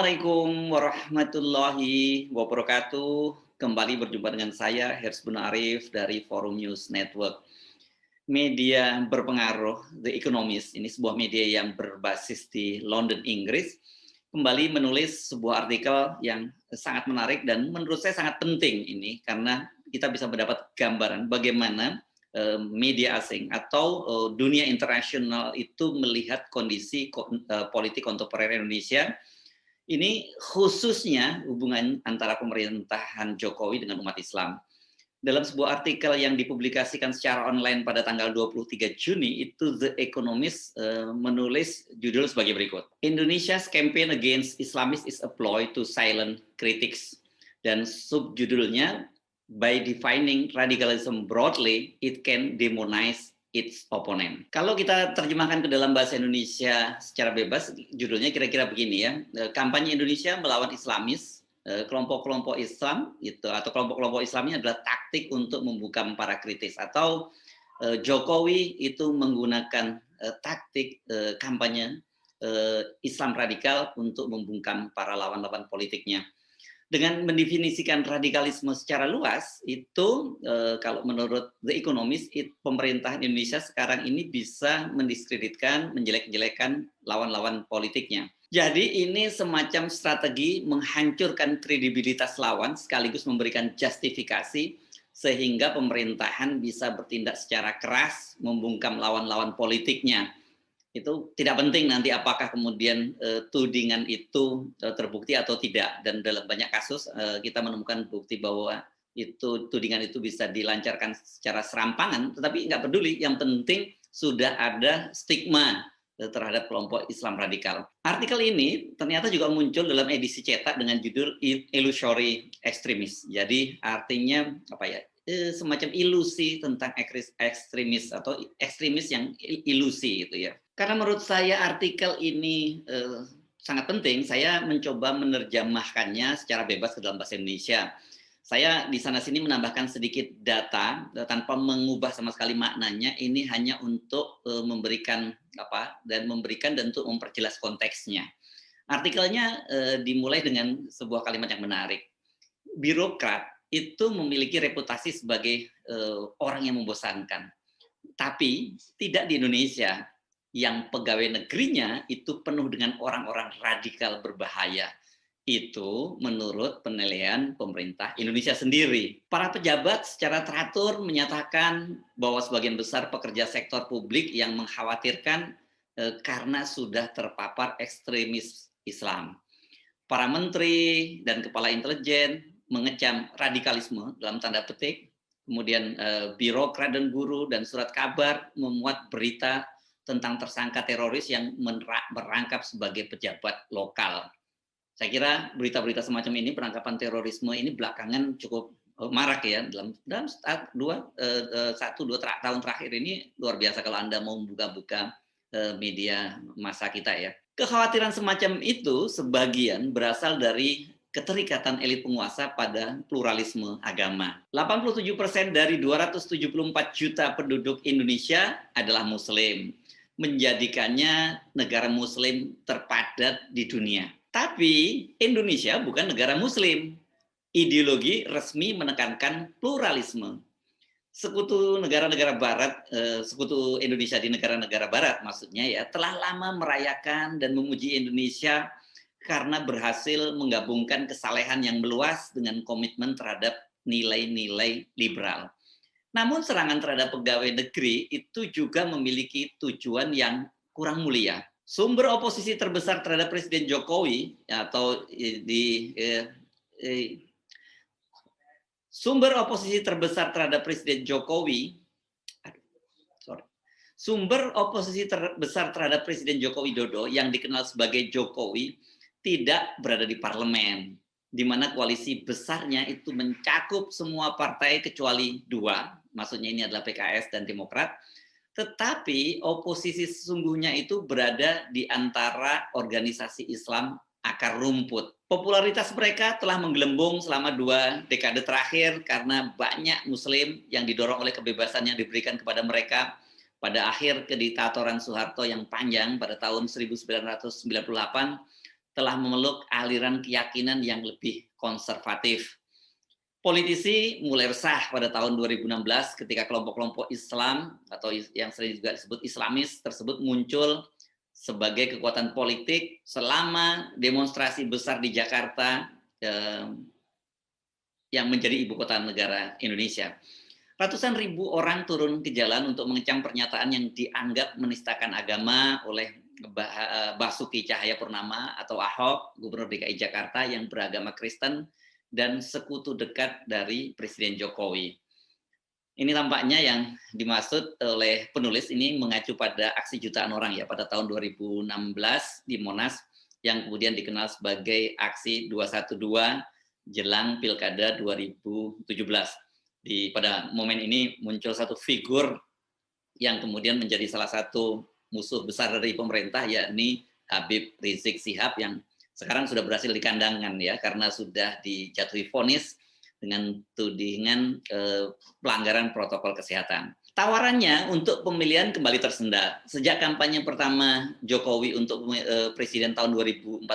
Assalamualaikum warahmatullahi wabarakatuh. Kembali berjumpa dengan saya, Hersy Bun Arif dari Forum News Network. Media berpengaruh, The Economist, ini sebuah media yang berbasis di London, Inggris, kembali menulis sebuah artikel yang sangat menarik dan menurut saya sangat penting ini, karena kita bisa mendapat gambaran bagaimana media asing atau dunia internasional itu melihat kondisi politik kontemporer Indonesia. Ini khususnya hubungan antara pemerintahan Jokowi dengan umat Islam. Dalam sebuah artikel yang dipublikasikan secara online pada tanggal 23 Juni, itu The Economist menulis judul sebagai berikut. Indonesia's campaign against Islamists is a ploy to silence critics. Dan subjudulnya, by defining radicalism broadly, it can demonize its opponent. Kalau kita terjemahkan ke dalam bahasa Indonesia secara bebas, judulnya kira-kira begini ya, kampanye Indonesia melawan Islamis, kelompok-kelompok Islam itu atau kelompok-kelompok Islam ini adalah taktik untuk membungkam para kritis, atau Jokowi itu menggunakan taktik kampanye Islam radikal untuk membungkam para lawan-lawan politiknya. Dengan mendefinisikan radikalisme secara luas, itu kalau menurut The Economist, pemerintahan Indonesia sekarang ini bisa mendiskreditkan, menjelek-jelekan lawan-lawan politiknya. Jadi ini semacam strategi menghancurkan kredibilitas lawan sekaligus memberikan justifikasi sehingga pemerintahan bisa bertindak secara keras membungkam lawan-lawan politiknya. Itu tidak penting nanti apakah kemudian tudingan itu terbukti atau tidak, dan dalam banyak kasus kita menemukan bukti bahwa itu tudingan itu bisa dilancarkan secara serampangan, tetapi nggak peduli, yang penting sudah ada stigma terhadap kelompok Islam radikal. Artikel ini ternyata juga muncul dalam edisi cetak dengan judul Illusory Extremist. Jadi artinya apa ya? Semacam ilusi tentang ekstremis atau ekstremis yang ilusi itu ya. Karena menurut saya artikel ini sangat penting, saya mencoba menerjemahkannya secara bebas ke dalam bahasa Indonesia. Saya di sana-sini menambahkan sedikit data tanpa mengubah sama sekali maknanya. Ini hanya untuk memberikan dan untuk memperjelas konteksnya. Artikelnya dimulai dengan sebuah kalimat yang menarik. Birokrat itu memiliki reputasi sebagai orang yang membosankan. Tapi tidak di Indonesia, yang pegawai negerinya itu penuh dengan orang-orang radikal berbahaya. Itu menurut penilaian pemerintah Indonesia sendiri. Para pejabat secara teratur menyatakan bahwa sebagian besar pekerja sektor publik yang mengkhawatirkan karena sudah terpapar ekstremis Islam. Para menteri dan kepala intelijen mengecam radikalisme dalam tanda petik, kemudian birokrat dan guru dan surat kabar memuat berita tentang tersangka teroris yang merangkap sebagai pejabat lokal. Saya kira berita-berita semacam ini, penangkapan terorisme ini belakangan cukup marak ya, dalam 1-2 tahun terakhir ini luar biasa kalau Anda mau buka-buka media massa kita ya. Kekhawatiran semacam itu sebagian berasal dari keterikatan elit penguasa pada pluralisme agama. 87% dari 274 juta penduduk Indonesia adalah Muslim, menjadikannya negara Muslim terpadat di dunia. Tapi Indonesia bukan negara Muslim. Ideologi resmi menekankan pluralisme. Sekutu negara-negara Barat, sekutu Indonesia di negara-negara Barat maksudnya ya, telah lama merayakan dan memuji Indonesia karena berhasil menggabungkan kesalehan yang meluas dengan komitmen terhadap nilai-nilai liberal. Namun serangan terhadap pegawai negeri itu juga memiliki tujuan yang kurang mulia. Sumber oposisi terbesar terhadap Presiden Jokowi Sumber oposisi terbesar terhadap Presiden Jokowi Joko Widodo yang dikenal sebagai Jokowi tidak berada di parlemen, di mana koalisi besarnya itu mencakup semua partai kecuali 2, maksudnya ini adalah PKS dan Demokrat, tetapi oposisi sesungguhnya itu berada di antara organisasi Islam akar rumput. Popularitas mereka telah menggelembung selama 2 dekade terakhir karena banyak Muslim yang didorong oleh kebebasan yang diberikan kepada mereka pada akhir kediktatoran Soeharto yang panjang pada tahun 1998 telah memeluk aliran keyakinan yang lebih konservatif. Politisi mulai resah pada tahun 2016 ketika kelompok-kelompok Islam atau yang sering juga disebut Islamis tersebut muncul sebagai kekuatan politik selama demonstrasi besar di Jakarta yang menjadi ibu kota negara Indonesia. Ratusan ribu orang turun ke jalan untuk mengecam pernyataan yang dianggap menistakan agama oleh Basuki Cahayapurnama atau Ahok, Gubernur DKI Jakarta yang beragama Kristen dan sekutu dekat dari Presiden Jokowi. Ini tampaknya yang dimaksud oleh penulis ini mengacu pada aksi jutaan orang ya pada tahun 2016 di Monas yang kemudian dikenal sebagai aksi 212 jelang Pilkada 2017. Pada momen ini muncul satu figur yang kemudian menjadi salah satu musuh besar dari pemerintah, yakni Habib Rizik Syihab yang sekarang sudah berhasil dikandangkan ya karena sudah dijatuhi vonis dengan tudingan pelanggaran protokol kesehatan. Tawarannya untuk pemilihan kembali tersendat. Sejak kampanye pertama Jokowi untuk presiden tahun 2014,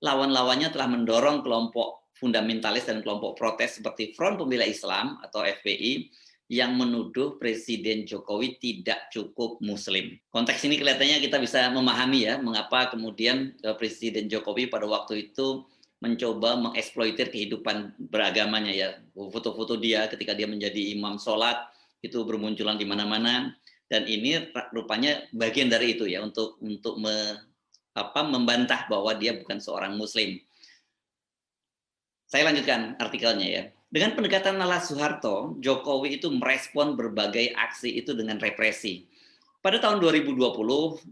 lawan-lawannya telah mendorong kelompok fundamentalis dan kelompok protes seperti Front Pembela Islam atau FPI yang menuduh Presiden Jokowi tidak cukup Muslim. Konteks ini kelihatannya kita bisa memahami ya mengapa kemudian Presiden Jokowi pada waktu itu mencoba mengeksploitir kehidupan beragamanya ya. Foto-foto dia ketika dia menjadi imam sholat itu bermunculan di mana-mana dan ini rupanya bagian dari itu ya untuk membantah bahwa dia bukan seorang Muslim. Saya lanjutkan artikelnya ya. Dengan pendekatan Nala Soeharto, Jokowi itu merespon berbagai aksi itu dengan represi. Pada tahun 2020,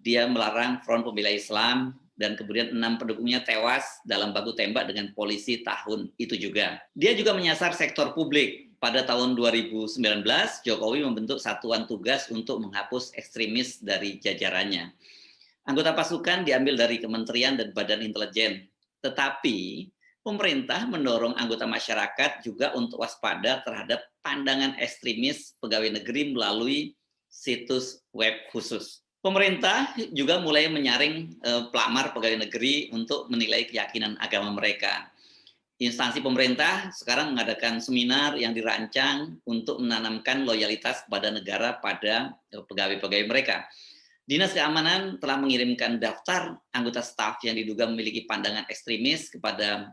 dia melarang Front Pembela Islam dan kemudian 6 pendukungnya tewas dalam baku tembak dengan polisi tahun itu juga. Dia juga menyasar sektor publik. Pada tahun 2019, Jokowi membentuk satuan tugas untuk menghapus ekstremis dari jajarannya. Anggota pasukan diambil dari kementerian dan badan intelijen. Tetapi pemerintah mendorong anggota masyarakat juga untuk waspada terhadap pandangan ekstremis pegawai negeri melalui situs web khusus. Pemerintah juga mulai menyaring pelamar pegawai negeri untuk menilai keyakinan agama mereka. Instansi pemerintah sekarang mengadakan seminar yang dirancang untuk menanamkan loyalitas kepada negara pada pegawai-pegawai mereka. Dinas Keamanan telah mengirimkan daftar anggota staf yang diduga memiliki pandangan ekstremis kepada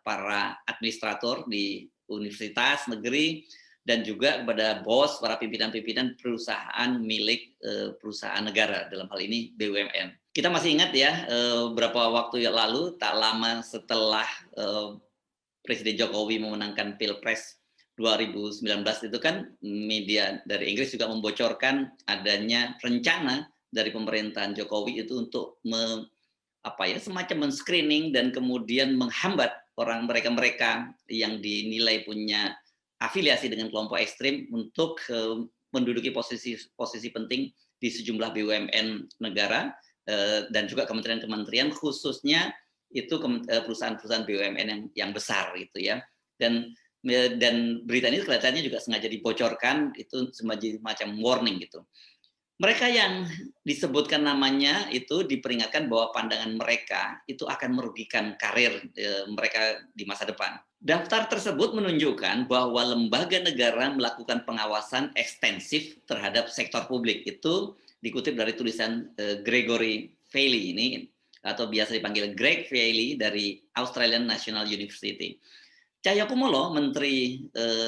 para administrator di universitas negeri dan juga kepada bos, para pimpinan-pimpinan perusahaan milik perusahaan negara, dalam hal ini BUMN. Kita masih ingat ya, beberapa waktu yang lalu, tak lama setelah Presiden Jokowi memenangkan Pilpres 2019 itu kan media dari Inggris juga membocorkan adanya rencana dari pemerintahan Jokowi itu untuk semacam men-screening dan kemudian menghambat orang mereka yang dinilai punya afiliasi dengan kelompok ekstrim untuk menduduki posisi penting di sejumlah BUMN negara dan juga kementerian-kementerian khususnya itu perusahaan-perusahaan BUMN yang besar gitu ya. Dan berita ini kelihatannya juga sengaja dibocorkan itu semacam warning gitu. Mereka yang disebutkan namanya itu diperingatkan bahwa pandangan mereka itu akan merugikan karir mereka di masa depan. Daftar tersebut menunjukkan bahwa lembaga negara melakukan pengawasan ekstensif terhadap sektor publik. Itu dikutip dari tulisan Gregory Bailey ini atau biasa dipanggil Greg Bailey dari Australian National University. Cahyokumolo, Menteri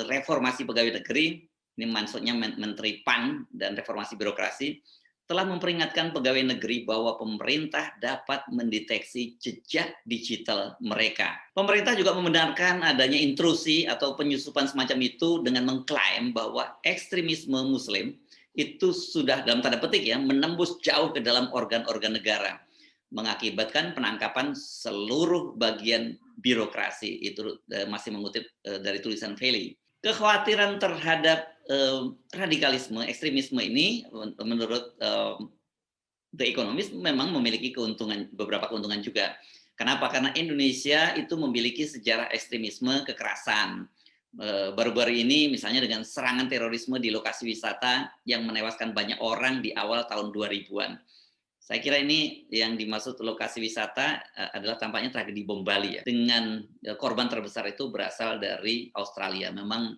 Reformasi Pegawai Negeri, ini maksudnya Menteri PAN dan Reformasi Birokrasi, telah memperingatkan pegawai negeri bahwa pemerintah dapat mendeteksi jejak digital mereka. Pemerintah juga membenarkan adanya intrusi atau penyusupan semacam itu dengan mengklaim bahwa ekstremisme Muslim itu sudah dalam tanda petik ya menembus jauh ke dalam organ-organ negara, mengakibatkan penangkapan seluruh bagian birokrasi. Itu masih mengutip dari tulisan Bailey. Kekhawatiran terhadap radikalisme, ekstremisme ini menurut The Economist memang memiliki beberapa keuntungan juga. Kenapa? Karena Indonesia itu memiliki sejarah ekstremisme kekerasan. Baru-baru ini misalnya dengan serangan terorisme di lokasi wisata yang menewaskan banyak orang di awal tahun 2000-an. Saya kira ini yang dimaksud lokasi wisata adalah tampaknya tragedi bom Bali ya. Dengan korban terbesar itu berasal dari Australia. Memang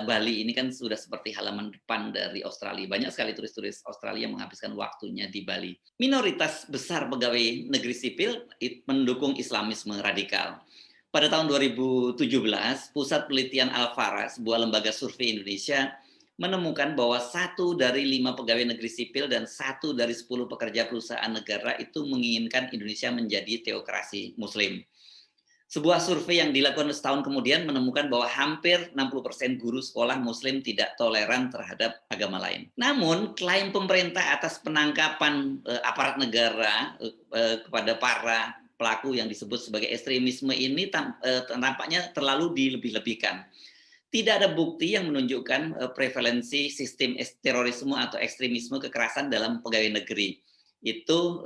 Bali ini kan sudah seperti halaman depan dari Australia. Banyak sekali turis-turis Australia menghabiskan waktunya di Bali. Minoritas besar pegawai negeri sipil mendukung Islamisme radikal. Pada tahun 2017, Pusat Penelitian Alfara, sebuah lembaga survei Indonesia, menemukan bahwa 1 dari 5 pegawai negeri sipil dan 1 dari 10 pekerja perusahaan negara itu menginginkan Indonesia menjadi teokrasi Muslim. Sebuah survei yang dilakukan setahun kemudian menemukan bahwa hampir 60% guru sekolah Muslim tidak toleran terhadap agama lain. Namun, klaim pemerintah atas penangkapan aparat negara kepada para pelaku yang disebut sebagai ekstremisme ini tampaknya terlalu dilebih-lebihkan. Tidak ada bukti yang menunjukkan prevalensi sistem terorisme atau ekstremisme kekerasan dalam pegawai negeri. Itu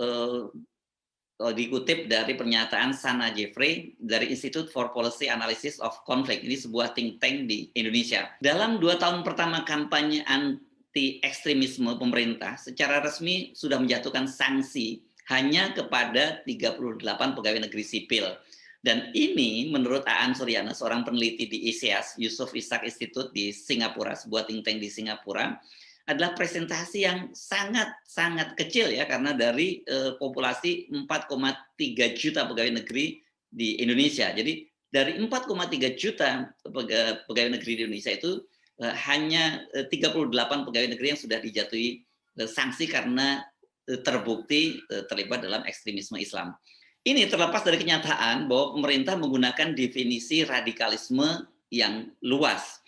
dikutip dari pernyataan Sana Jeffrey dari Institute for Policy Analysis of Conflict. Ini sebuah think tank di Indonesia. Dalam 2 tahun pertama kampanye anti ekstremisme pemerintah, secara resmi sudah menjatuhkan sanksi hanya kepada 38 pegawai negeri sipil. Dan ini menurut Aan Suryana, seorang peneliti di ISIAS, Yusuf Ishak Institute di Singapura, sebuah think tank di Singapura, adalah presentasi yang sangat kecil ya, karena dari populasi 4,3 juta pegawai negeri di Indonesia. Jadi dari 4,3 juta pegawai negeri di Indonesia itu hanya 38 pegawai negeri yang sudah dijatuhi sanksi karena terbukti terlibat dalam ekstremisme Islam. Ini terlepas dari kenyataan bahwa pemerintah menggunakan definisi radikalisme yang luas,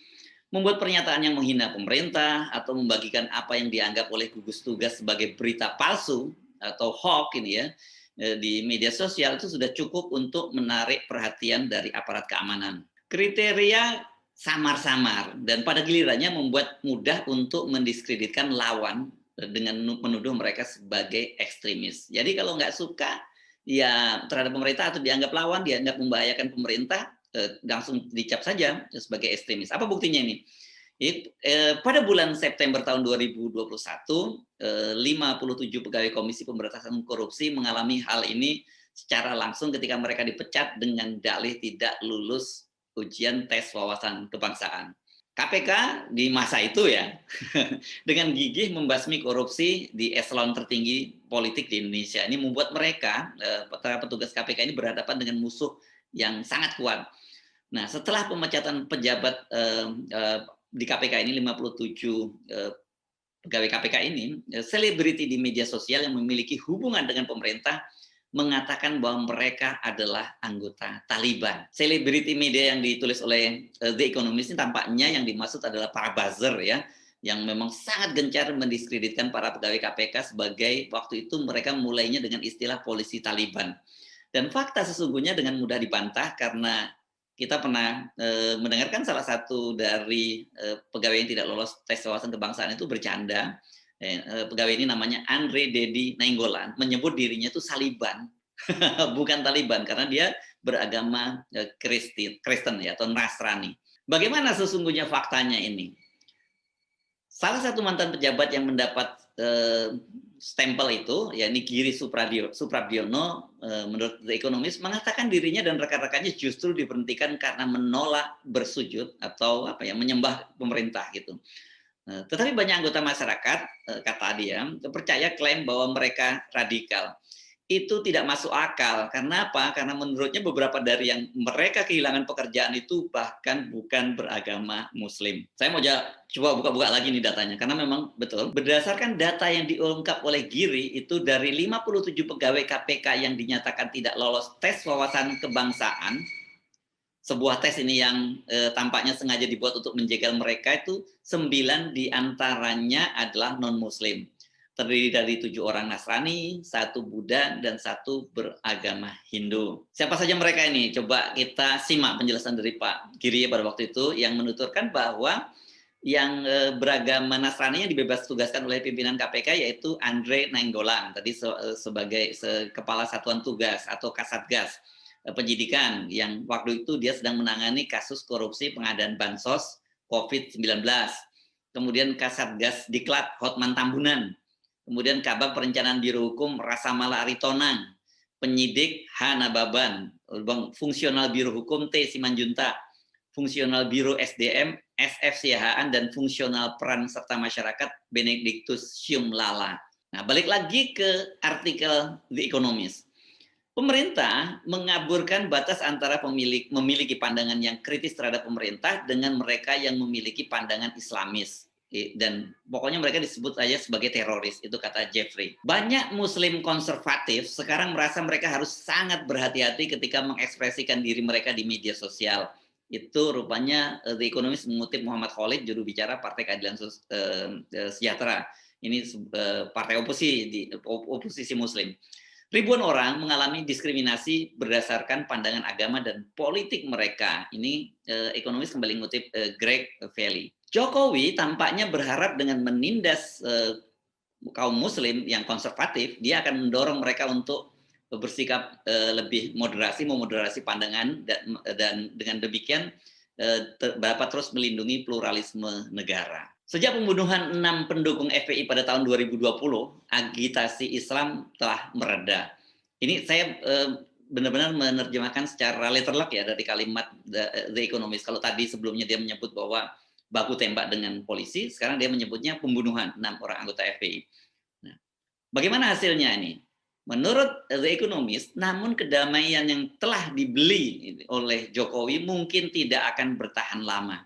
membuat pernyataan yang menghina pemerintah atau membagikan apa yang dianggap oleh gugus tugas sebagai berita palsu atau hoax ini ya di media sosial itu sudah cukup untuk menarik perhatian dari aparat keamanan. Kriteria samar-samar dan pada gilirannya membuat mudah untuk mendiskreditkan lawan dengan menuduh mereka sebagai ekstremis. Jadi kalau nggak suka ya terhadap pemerintah atau dianggap lawan, dianggap membahayakan pemerintah, langsung dicap saja sebagai ekstremis. Apa buktinya ini? Pada bulan September tahun 2021, 57 pegawai Komisi Pemberantasan Korupsi mengalami hal ini secara langsung ketika mereka dipecat dengan dalih tidak lulus ujian tes wawasan kebangsaan. KPK di masa itu ya, dengan gigih membasmi korupsi di eselon tertinggi politik di Indonesia. Ini membuat mereka, para petugas KPK ini berhadapan dengan musuh yang sangat kuat. Nah, setelah pemecatan pejabat di KPK ini 57 pegawai KPK ini, selebriti di media sosial yang memiliki hubungan dengan pemerintah mengatakan bahwa mereka adalah anggota Taliban. Selebriti media yang ditulis oleh The Economist ini tampaknya yang dimaksud adalah para buzzer ya, yang memang sangat gencar mendiskreditkan para pegawai KPK sebagai waktu itu mereka mulainya dengan istilah polisi Taliban. Dan fakta sesungguhnya dengan mudah dibantah karena kita pernah mendengarkan salah satu dari pegawai yang tidak lolos tes wawasan kebangsaan itu bercanda. Pegawai ini namanya Andre Dedi Nainggolan, menyebut dirinya itu Saliban, bukan Taliban, karena dia beragama Kristen ya, atau Nasrani. Bagaimana sesungguhnya faktanya ini? Salah satu mantan pejabat yang mendapat stempel itu, yakni Giri Suprabdiono, menurut The Economist, mengatakan dirinya dan rekan-rekannya justru diberhentikan karena menolak bersujud atau menyembah pemerintah gitu. Tetapi banyak anggota masyarakat, kata dia, percaya klaim bahwa mereka radikal. Itu tidak masuk akal. Karena apa? Karena menurutnya beberapa dari yang mereka kehilangan pekerjaan itu bahkan bukan beragama Muslim. Saya mau coba buka-buka lagi nih datanya, karena memang betul. Berdasarkan data yang diungkap oleh Giri, itu dari 57 pegawai KPK yang dinyatakan tidak lolos tes wawasan kebangsaan, sebuah tes ini yang tampaknya sengaja dibuat untuk menjegal mereka, itu 9 diantaranya adalah non-Muslim. Terdiri dari 7 orang Nasrani, 1 Buddha, dan 1 beragama Hindu. Siapa saja mereka ini? Coba kita simak penjelasan dari Pak Giri pada waktu itu, yang menuturkan bahwa yang beragama Nasrani yang dibebas tugaskan oleh pimpinan KPK yaitu Andre Nainggolan, tadi sebagai kepala satuan tugas atau Kasatgas penyidikan, yang waktu itu dia sedang menangani kasus korupsi pengadaan bansos COVID-19. Kemudian Kasatgas Diklat Hotman Tambunan, kemudian Kabag Perencanaan Biro Hukum Rasamala Aritonang, penyidik H. Nababan, fungsional Biro Hukum T. Simanjuntak, fungsional Biro SDM SF Siahaan, dan fungsional peran serta masyarakat Benedictus Siumlala. Nah, balik lagi ke artikel The Economist. Pemerintah mengaburkan batas antara memiliki pandangan yang kritis terhadap pemerintah dengan mereka yang memiliki pandangan Islamis. Dan pokoknya mereka disebut saja sebagai teroris, itu kata Jeffrey. Banyak Muslim konservatif sekarang merasa mereka harus sangat berhati-hati ketika mengekspresikan diri mereka di media sosial. Itu rupanya The Economist mengutip Muhammad Khalid, juru bicara Partai Keadilan Sejahtera. Ini partai oposisi Muslim. Ribuan orang mengalami diskriminasi berdasarkan pandangan agama dan politik mereka. Ini Ekonomis kembali mengutip Greg Valley. Jokowi tampaknya berharap dengan menindas kaum Muslim yang konservatif, dia akan mendorong mereka untuk bersikap lebih memoderasi pandangan, dan dengan demikian dapat terus melindungi pluralisme negara. Sejak pembunuhan 6 pendukung FPI pada tahun 2020, agitasi Islam telah mereda. Ini saya benar-benar menerjemahkan secara letterlock ya dari kalimat The Economist. Kalau tadi sebelumnya dia menyebut bahwa baku tembak dengan polisi, sekarang dia menyebutnya pembunuhan 6 orang anggota FPI. Nah, bagaimana hasilnya ini? Menurut The Economist, namun kedamaian yang telah dibeli oleh Jokowi mungkin tidak akan bertahan lama.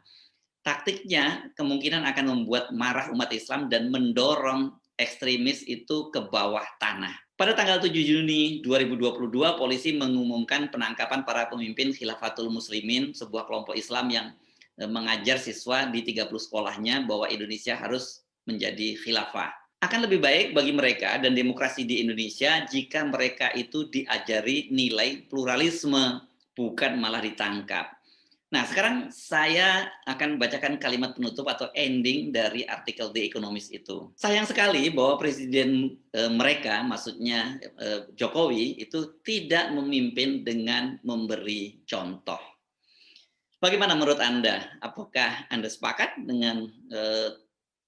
Taktiknya kemungkinan akan membuat marah umat Islam dan mendorong ekstremis itu ke bawah tanah. Pada tanggal 7 Juni 2022, polisi mengumumkan penangkapan para pemimpin Khilafatul Muslimin, sebuah kelompok Islam yang mengajar siswa di 30 sekolahnya bahwa Indonesia harus menjadi khilafah. Akan lebih baik bagi mereka dan demokrasi di Indonesia jika mereka itu diajari nilai pluralisme, bukan malah ditangkap. Nah, sekarang saya akan bacakan kalimat penutup atau ending dari artikel The Economist itu. Sayang sekali bahwa presiden mereka, maksudnya Jokowi, itu tidak memimpin dengan memberi contoh. Bagaimana menurut Anda? Apakah Anda sepakat dengan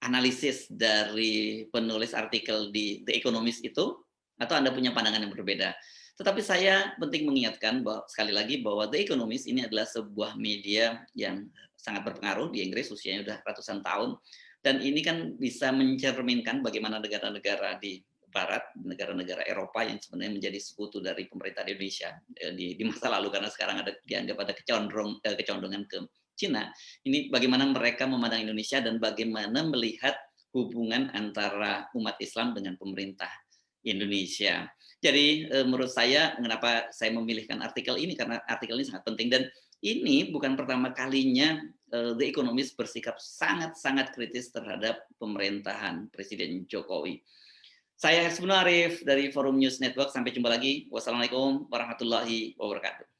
analisis dari penulis artikel di The Economist itu? Atau Anda punya pandangan yang berbeda? Tetapi saya penting mengingatkan bahwa sekali lagi bahwa The Economist ini adalah sebuah media yang sangat berpengaruh di Inggris, usianya sudah ratusan tahun, dan ini kan bisa mencerminkan bagaimana negara-negara di Barat, negara-negara Eropa yang sebenarnya menjadi sekutu dari pemerintah Indonesia di masa lalu, karena sekarang dianggap ada kecondongan ke Cina. Ini bagaimana mereka memandang Indonesia dan bagaimana melihat hubungan antara umat Islam dengan pemerintah Indonesia. Jadi menurut saya, kenapa saya memilihkan artikel ini, karena artikel ini sangat penting, dan ini bukan pertama kalinya The Economist bersikap sangat-sangat kritis terhadap pemerintahan Presiden Jokowi. Saya Hersbun Arif dari Forum News Network. Sampai jumpa lagi. Wassalamualaikum warahmatullahi wabarakatuh.